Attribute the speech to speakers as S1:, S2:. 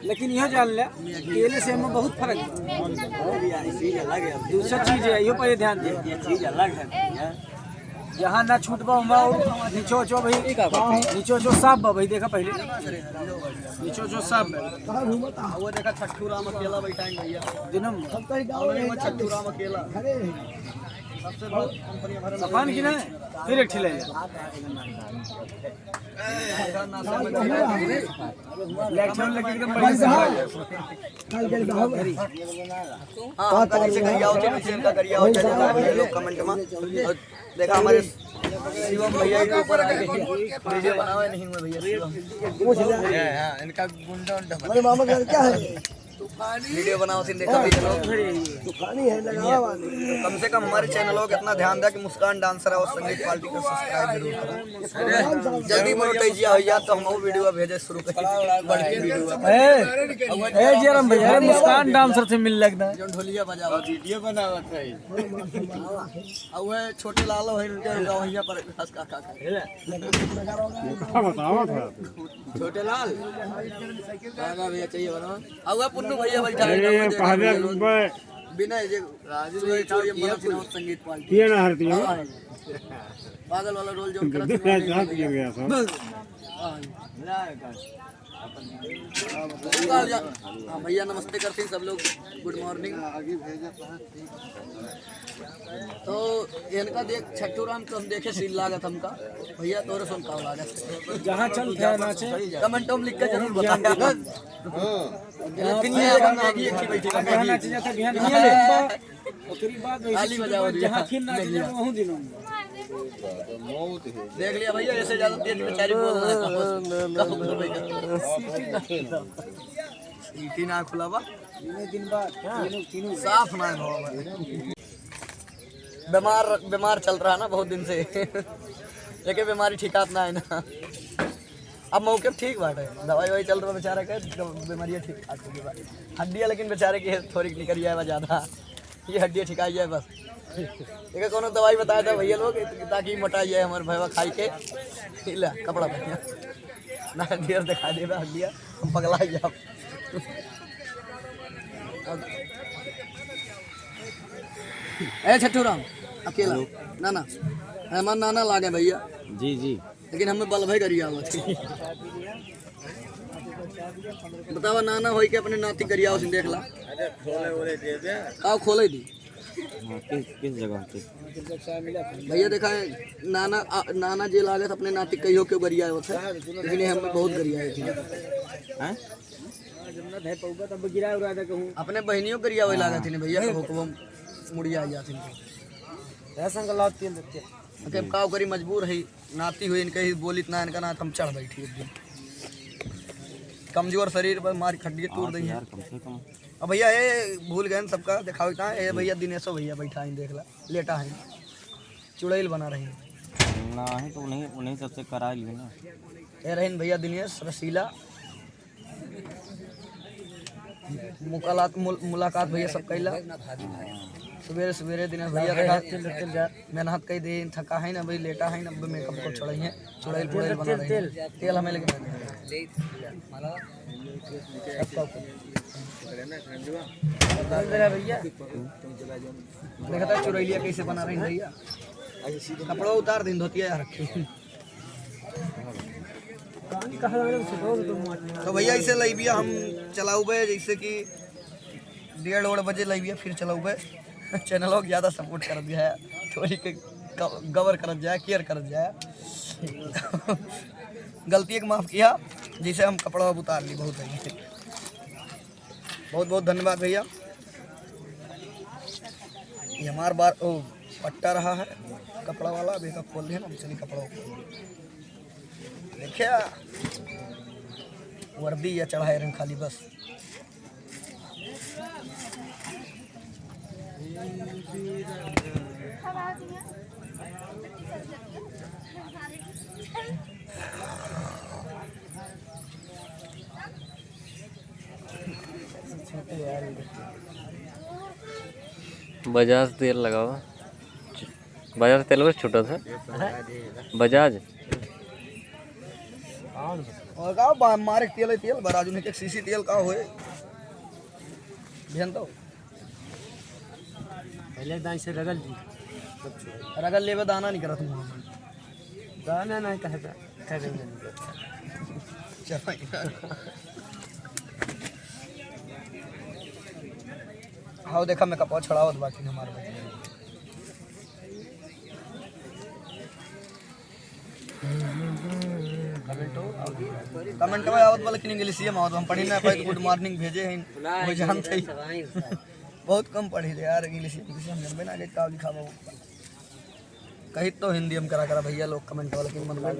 S1: लेकिन यह जान लिया केले से हमें बहुत फर्क है। दूसरा चीज है यो पर ध्यान दे, ये चीज अलग है यहाँ ना छूटबा और नीचो चो भाई नीचो चो साफ बा भाई देखा पहले नीचो चो साफ वो देखा छट्टू राम अकेला बैठा है भैया दिनम छट्टू राम अकेला सबसे बहुत सफान की ना फिर एक ठिले लेक्चर लेके एकदम बढ़िया से हां से करिया हो नीचे का करिया हो चले लोग कमेंट में देखा हमारे शिवम भैया के ऊपर आके वीडियो बनावे नहीं हुए भैया शिवम पूछ ले हां इनका गुंडा मेरे मामा का क्या है वीडियो बनाओ सिंह देखा भी लोग तूफानी है लगा वाली कम से कम हमारे चैनलों को इतना ध्यान दिया कि मुस्कान डांसर और संगीत पार्टी को सब्सक्राइब जरूर करें जल्दी मोनेटाइजिया हो जाए तो हम वो वीडियो भेजे शुरू करें बड़ी वीडियो ए जरम भैया मुस्कान डांसर से मिल लगता है जो ढोलिया बजावा वीडियो बनावत है अब वो छोटे लाल है उनके गवैया पर हंस का बताओ छोटे लाल गाना भैया चाहिए बनाओ अब पुन्नू भैया बैठा है बिना ये संगीत पार्टी ये ना हरती है पागल वाला रोल जो कर गया सब भैया नमस्ते करते हैं सब लोग गुड मॉर्निंग तो इनका देख छट्टू राम तो हम देखे सील लागत हमका भैया तोरे सुन का लागत जहां चल नाचे कमेंटों में लिख के जरूर बताना जहां फिर नाचे वहीं दिनों देख लिया भैया ऐसे ज्यादा तेज बेचारी बोल रहा है सीटी ना खुला बा दिन बाद तीनों साफ ना हो बीमार चल रहा ना बहुत दिन से लेकिन बीमारी ठिकात ना है ना अब मौके ठीक बात है दवाई वही चल रहा बेचारा के बीमारियाँ ठीक ठाक होगी हड्डियाँ लेकिन बेचारे की थोड़ी निकल जाए ज़्यादा ये हड्डियाँ ठिकाई जाए बस देखा कौन दवाई बताया था भैया लोग ताकि मोटाई जाए हमारे भैया खाई के ला कपड़ा पहनिया ना हड्डियाँ दिखा दे हड्डियाँ हम पगला जाओ ए छट्टू राम अकेला नाना हमारा नाना लागे भैया जी जी लेकिन हमें बल भाई करिया बतावा नाना हो के अपने नाती करिया देख ला आओ खोले दी किस जगह भैया देखा है नाना जे लागत अपने नाती कहियो क्यों गरिया होता लेकिन हमें बहुत गरिया है अपने बहनियों करिया वही लागत थी भैया मुड़िया आ जाती का करी मजबूर है नाती हुई इनके ही बोली इतना इनका ना हम चढ़ बैठी एक दिन कमजोर शरीर पर मारी खड्डी तोड़ दी है अब भैया ये भूल गए सबका दिखाओ इतना ये भैया दिनेशो भैया बैठा है देख ला लेटा है चुड़ैल बना रही ना है तो उन्हीं सबसे करा ली ना ये रही भैया दिनेश रसीला मुलाकात भैया सब कैला सवेरे सवेरे दिन भैया रखा मेहनत कई दे थका है ना भाई लेटा है ना मेकअप को छोड़ाई है चुड़ैल पुड़ैल बना रही है तेल हमें लेके भैया देखा था चुड़ैलिया कैसे बना रही भैया कपड़ा उतार दिन धोतिया रखी तो भैया इसे लइबिया हम चलाऊ जैसे कि 1:30 बजे लइबिया फिर चलाऊ चैनलों को ज़्यादा सपोर्ट कर दिया है थोड़ी के गवर कर जाए केयर कर जाए गलती एक माफ़ किया जिसे हम कपड़ा उतार ली बहुत है बहुत बहुत धन्यवाद भैया ये हमार बार ओ पट्टा रहा है कपड़ा वाला अभी का खोल दिया ना चलिए कपड़ा देखिए वर्दी या चढ़ाए रंग खाली बस
S2: बजाज तेल लगाओ बजाज तेल बस छोटा था बजाज
S1: और का मारे तेल बराजू ने के सीसी तेल का होए ध्यान तो
S3: पहले दाई से रगल दी
S1: रगल लेवे दाना नहीं करत हूं
S3: दाना नहीं कहता करेंगे नहीं करता
S1: हाँ देखा मैं कपड़ा छड़ावत बाकी ने हमारे कमेंट में आवत वाला कि इंग्लिश में आवत हम पढ़ी ना पाए गुड मॉर्निंग भेजे हैं वो जानते ही बहुत कम पढ़ी थे यार इंग्लिश हम जानबे ना के का लिखा बाबू कहीं तो हिंदी हम करा भैया लोग कमेंट वाला कि मन में